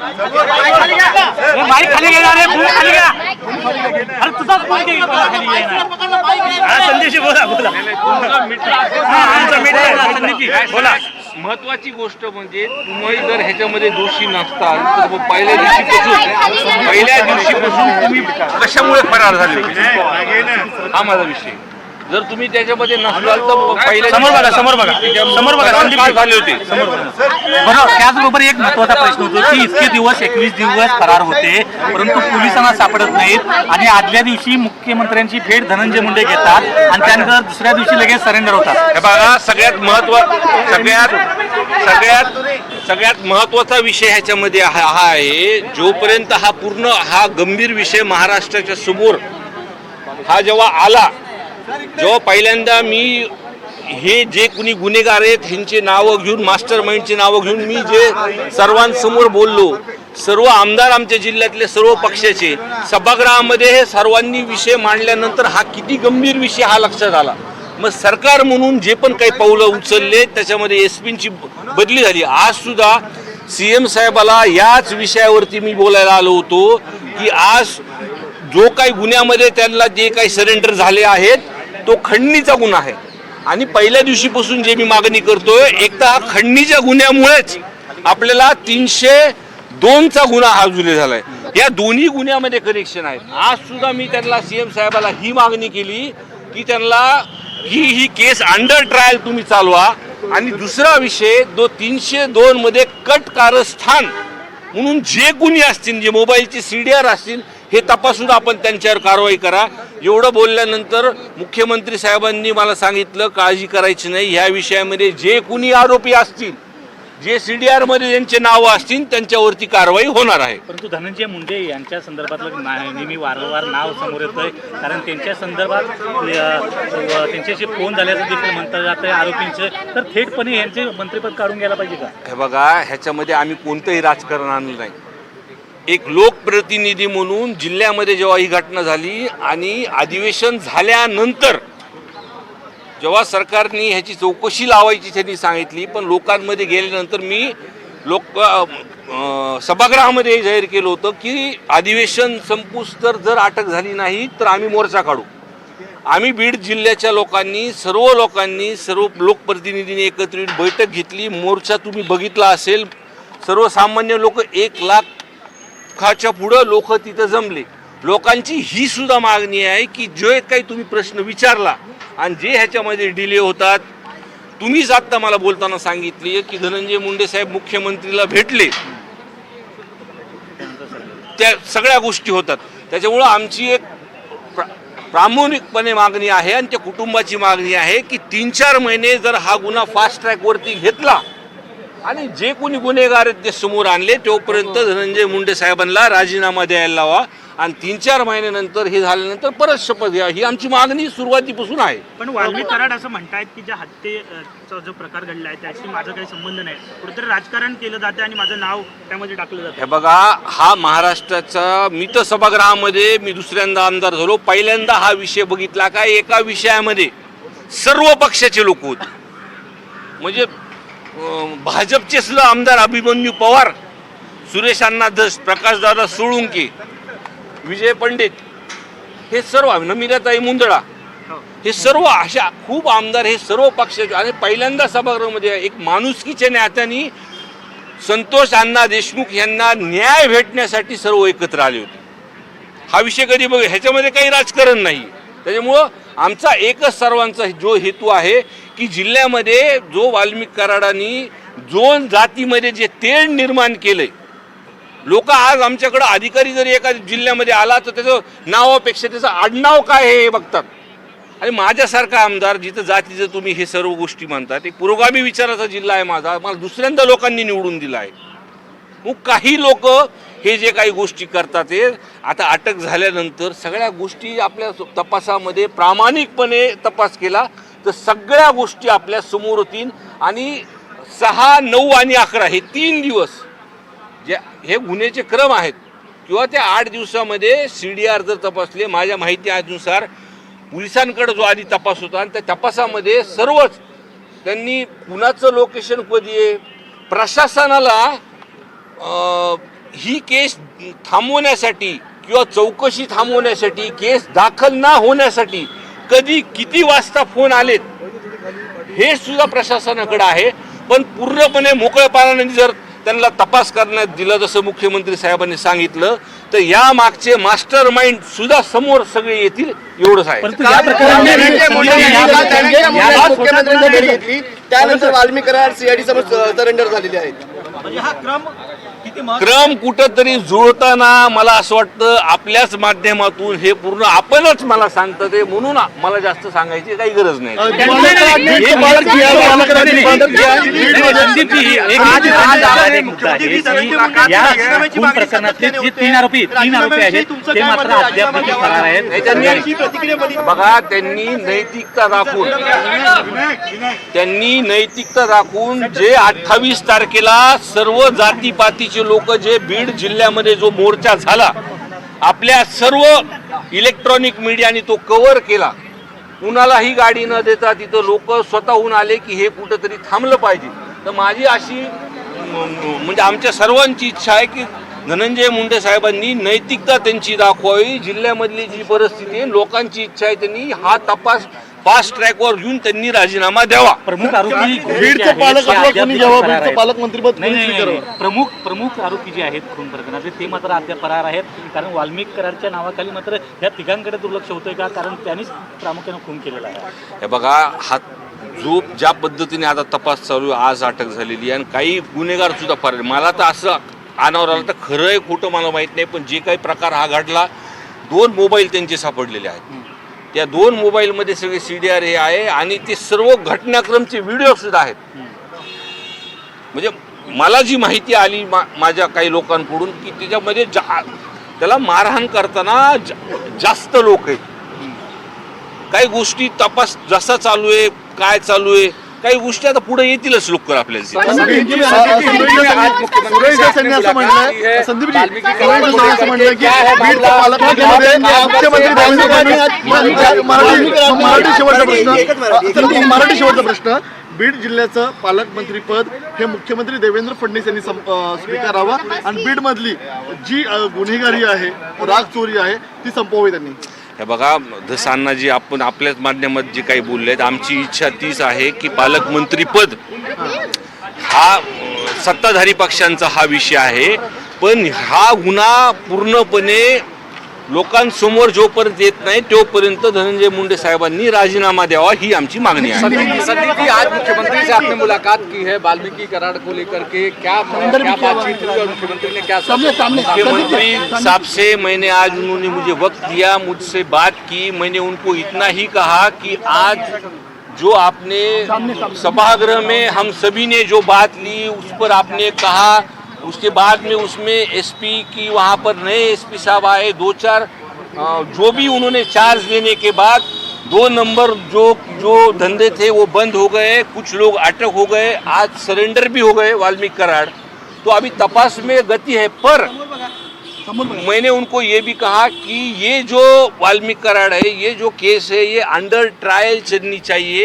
Mic खाली घेणार आहे, फोन खाली घ्या. अरे तुझाच फोन घे, खाली घेणार. संदीपजी बोला बोला. बोला. महत्वाची गोष्ट म्हणजे तुम्ही जर ह्याच्यामध्ये दोषी नसताल तर पहिल्या दिवशीपासून तुम्ही कशामुळे फरार झाले हा माझा विषय. जर तुम्ही त्याच्यामध्ये नसलाल तर पहिल्या समोर बघा संदीप काय झाले होते. बरोबर. त्याचबरोबर एक महत्वाचा प्रश्न होतो की इतके दिवस 21 दिवस फरार होते परंतु पोलिसांना सापडत नाहीत आणि आदल्या दिवशी मुख्यमंत्र्यांची भेट धनंजय मुंडे घेतात आणि त्यानंतर दुसऱ्या दिवशी लगेच सरेंडर होतात. हे बघा सगळ्यात महत्वाचा विषय ह्याच्यामध्ये हा आहे. जोपर्यंत हा गंभीर विषय महाराष्ट्राच्या समोर हा जेव्हा आला, जेव्हा पहिल्यांदा मी हे जे कुणी गुन्हेगार आहेत ह्यांचे नावं घेऊन मास्टर माइंडची नावं घेऊन मी जे सर्वांसमोर बोललो, सर्व आमदार आमच्या जिल्ह्यातले सर्व पक्षाचे सभागृहामध्ये हे सर्वांनी विषय मांडल्यानंतर हा किती गंभीर विषय हा लक्षात आला. मग सरकार म्हणून जे पण काही पावलं उचलले त्याच्यामध्ये एसपींची बदली झाली. आज सुद्धा CM साहेबाला याच विषयावरती मी बोलायला आलो होतो की आज जो काही गुन्ह्यामध्ये त्यांना जे काही सरेंडर झाले आहेत तो खंडणीचा गुन्हा आहे आणि पहिल्या दिवशीपासून जे मी मागणी करतोय एक तर हा खंडणीच्या गुन्ह्यामुळेच आपल्याला 302चा गुन्हा हा जुले झालाय. या दोन्ही गुन्ह्यामध्ये कनेक्शन आहे. आज सुद्धा मी त्यांना CM साहेबाला ही मागणी केली की त्यांना ही केस अंडर ट्रायल तुम्ही चालवा आणि दुसरा विषय 302 मध्ये कट कारस्थान म्हणून जे गुन्हे असतील, जे मोबाईलचे CDR असतील हे तपासून आपण त्यांच्यावर कारवाई करा. एवढं बोलल्यानंतर मुख्यमंत्री साहेबांनी मला सांगितलं काळजी करायची नाही, ह्या विषयामध्ये जे कुणी आरोपी असतील, जे CDR मध्ये ज्यांचे नावं असतील त्यांच्यावरती कारवाई होणार आहे. परंतु धनंजय मुंडे यांच्या संदर्भातलं नेहमी वारंवार नाव समोर येतंय कारण त्यांच्या संदर्भात त्यांच्याशी फोन झाल्याचं देखील म्हणतात जातं आरोपींचे. तर थेटपणे यांचे मंत्रिपद काढून घ्यायला पाहिजे का? हे बघा ह्याच्यामध्ये आम्ही कोणतंही राजकारण आणलं नाही. एक लोकप्रतिनिधी म्हणून जिल्ह्यामध्ये जेव्हा ही घटना झाली आणि अधिवेशन झाल्यानंतर जेव्हा सरकारने ह्याची चौकशी लावायची त्यांनी सांगितली, पण लोकांमध्ये गेल्यानंतर मी सभागृहामध्ये जाहीर केलं होतं की अधिवेशन संपूस तर जर अटक झाली नाही तर आम्ही मोर्चा काढू. आम्ही बीड जिल्ह्याच्या लोकांनी सर्व लोकप्रतिनिधींनी एकत्रित बैठक घेतली. मोर्चा तुम्ही बघितला असेल. सर्वसामान्य लोक 1 लाखाच्या पुढं लोक तिथं जमले. लोकांची ही सुद्धा मागणी आहे की जे काही तुम्ही प्रश्न विचारला आणि जे ह्याच्यामध्ये डिले होतात, तुम्हीच आत्ता मला बोलताना सांगितले की धनंजय मुंडे साहेब मुख्यमंत्रीला भेटले, त्या सगळ्या गोष्टी होतात. त्याच्यामुळं आमची एक प्रामाणिकपणे मागणी आहे आणि त्या कुटुंबाची मागणी आहे की 3-4 महिने जर हा गुन्हा फास्ट ट्रॅकवरती घेतला आणि जे कोणी गुन्हेगार आहेत ते समोर आणले तोपर्यंत धनंजय मुंडे साहेबांना राजीनामा द्यायला लावा आणि 3-4 महिन्यानंतर हे झाल्यानंतर परत शपथ घ्या. ही आमची मागणी सुरुवातीपासून आहे. पण वाल्मिक कराड असं म्हणतायत की ज्या हत्येचा जो प्रकार घडला आहे त्याशी माझं काही संबंध नाही, कुठेतरी राजकारण केलं जाते आणि माझं नाव त्यामध्ये टाकलं जातं. हे बघा हा महाराष्ट्राचा, मी तर सभागृहामध्ये मी दुसऱ्यांदा आमदार झालो, पहिल्यांदा हा विषय बघितला का एका विषयामध्ये सर्व पक्षाचे लोक होते. म्हणजे भाजपचे सुद्धा आमदार अभिमन्यू पवार, सुरेश अण्णा धस, प्रकाशदादा सोळुंके, विजय पंडित, हे सर्व, नमिताताई मुंदडा, हे सर्व अशा खूप आमदार हे सर्व पक्षाचे. आणि पहिल्यांदा सभागृहामध्ये एक माणुसकीच्या नात्याने संतोष अण्णा देशमुख यांना न्याय भेटण्यासाठी सर्व एकत्र आले होते. हा विषय कधी बघ, ह्याच्यामध्ये काही राजकारण नाही. त्याच्यामुळं आमचा एकच सर्वांचा जो हेतू आहे की जिल्ह्यामध्ये जो वाल्मिक कराडांनी जो जातीमध्ये जे तेढ निर्माण केलंय, लोक आज आमच्याकडे अधिकारी जरी एका जिल्ह्यामध्ये आला तर त्याचं नावापेक्षा त्याचं आडनाव काय हे बघतात. आणि माझ्यासारखा आमदार जिथं जातीचं तुम्ही हे सर्व गोष्टी म्हणतात, एक पुरोगामी विचाराचा जिल्हा आहे माझा, मला दुसऱ्यांदा लोकांनी निवडून दिला आहे. मग काही लोक हे जे काही गोष्टी करतात ते आता अटक झाल्यानंतर सगळ्या गोष्टी आपल्या तपासामध्ये प्रामाणिकपणे तपास केला तर सगळ्या गोष्टी आपल्या समोर होतील. आणि 6, 9 आणि 11 हे 3 दिवस जे हे गुन्ह्याचे क्रम आहेत किंवा त्या 8 दिवसामध्ये CDR जर तपासले, माझ्या माहिती अनुसार पोलिसांकडे जो आधी तपास होता आणि त्या तपासामध्ये सर्वच त्यांनी कुणाचं लोकेशन कधी आहे, प्रशासनाला ही केस थांबवण्यासाठी किंवा चौकशी थांबवण्यासाठी, केस दाखल न होण्यासाठी कधी किती वाजता फोन आलेत हे सुद्धा प्रशासनाकडे आहे. पण पूर्णपणे मोकळेपणाने जर त्यांना तपास करण्यात दिलं, जसं मुख्यमंत्री साहेबांनी सांगितलं, तर या मागचे मास्टर माइंड सुद्धा समोर सगळे येतील, एवढंच आहे. परंतु या मुख्यमंत्र्यांनी भेट घेतली त्यानंतर वाल्मिक कराड सीआयडी समोर सरेंडर झालेले आहेत. क्रम कुठंतरी जुळताना मला असं वाटतं आपल्याच माध्यमातून हे पूर्ण आपणच मला सांगतं ते, म्हणून मला जास्त सांगायची काही गरज नाही. प्रकरणातले जे तीन आरोपी आहेत ते मात्र अद्याप फरार आहेत. बघा, त्यांनी नैतिकता दाखवून जे 28 तारखेला सर्व जातीपातीचे लोक जे बीड जिल्ह्यामध्ये जो मोर्चा झाला, आपल्या सर्व इलेक्ट्रॉनिक मीडियाने तो कव्हर केला. कुणालाही गाडी न देता तिथं लोक स्वतःहून आले की हे कुठंतरी थांबलं पाहिजे. तर माझी अशी म्हणजे आमच्या सर्वांची इच्छा आहे की धनंजय मुंडे साहेबांनी नैतिकता त्यांची दाखवावी. जिल्ह्यामधली जी परिस्थिती आहे, लोकांची इच्छा आहे, त्यांनी हा तपास फास्ट ट्रॅकवर घेऊन त्यांनी राजीनामा द्यावा. प्रमुख आरोपी प्रमुख आरोपी जे आहेत खून प्रकरणाचे ते मात्र अद्याप फरार आहेत. कारण वाल्मिक कराडच्या नावाखाली मात्र या तिघांकडे दुर्लक्ष होतंय का? कारण त्यांनीच प्रामुख्याने खून केलेला आहे. हे बघा, हा जो ज्या पद्धतीने आता तपास चालू आहे, आज अटक झालेली आहे आणि काही गुन्हेगार सुद्धा फरार. मला तर असं अनावर आलं तर खरं आहे खोटं मला माहीत नाही, पण जे काही प्रकार हा घडला, 2 मोबाईल त्यांचे सापडलेले आहेत. त्या 2 मोबाईलमध्ये सगळे CDR हे आहे आणि ते सर्व घटनाक्रमचे व्हिडिओ सुद्धा आहेत. म्हणजे मला जी माहिती आली माझ्या काही लोकांकडून की त्याच्यामध्ये त्याला मारहाण करताना जास्त लोक आहेत. काही गोष्टी तपास जसा चालू आहे, काय चालू आहे, काही गोष्टी आता पुढे येतीलच लोक आपल्याला. मराठी शेवटचा प्रश्न, बीड जिल्ह्याचं पालकमंत्रीपद हे मुख्यमंत्री देवेंद्र फडणवीस यांनी स्वीकारावं आणि बीड मधली जी गुन्हेगारी आहे, राग चोरी आहे, ती संपवावी त्यांनी. हे बघा, जसं अण्णाजी आपण आपल्याच माध्यमात जे काही बोललेत, आमची इच्छा तीच आहे की पालकमंत्रीपद हा सत्ताधारी पक्षांचा हा विषय आहे, पण हा गुन्हा पूर्णपणे लोकांसमोर जोपर्यंत येत नाही तोपर्यंत धनंजय मुंडे साहेबांनी राजीनामा द्यावा, ही आमची मागणी आहे. संदीप जी, आज मुख्यमंत्री से आपने मुलाकात की है वाल्मीकि करार को लेकर के, क्या बातचीत हुई और मुख्यमंत्री ने क्या मुख्यमंत्री साहब से मैंने आज उन्होंने मुझे वक्त दिया, मुझसे बात की. मैंने उनको इतना ही कहा कि आज जो आपने सभागृह में हम सभी ने जो बात ली उस पर आपने कहा, उसके बाद में उसमें SP की वहाँ पर नए SP साहब आए, 2-4 जो भी उन्होंने चार्ज लेने के बाद 2 नंबर जो धंधे थे वो बंद हो गए, कुछ लोग अटक हो गए, आज सरेंडर भी हो गए वाल्मीकि कराड़. तो अभी तपास में गति है, पर मैंने उनको ये भी कहा कि ये जो वाल्मीकि कराड़ है, ये जो केस है, ये अंडर ट्रायल चलनी चाहिए.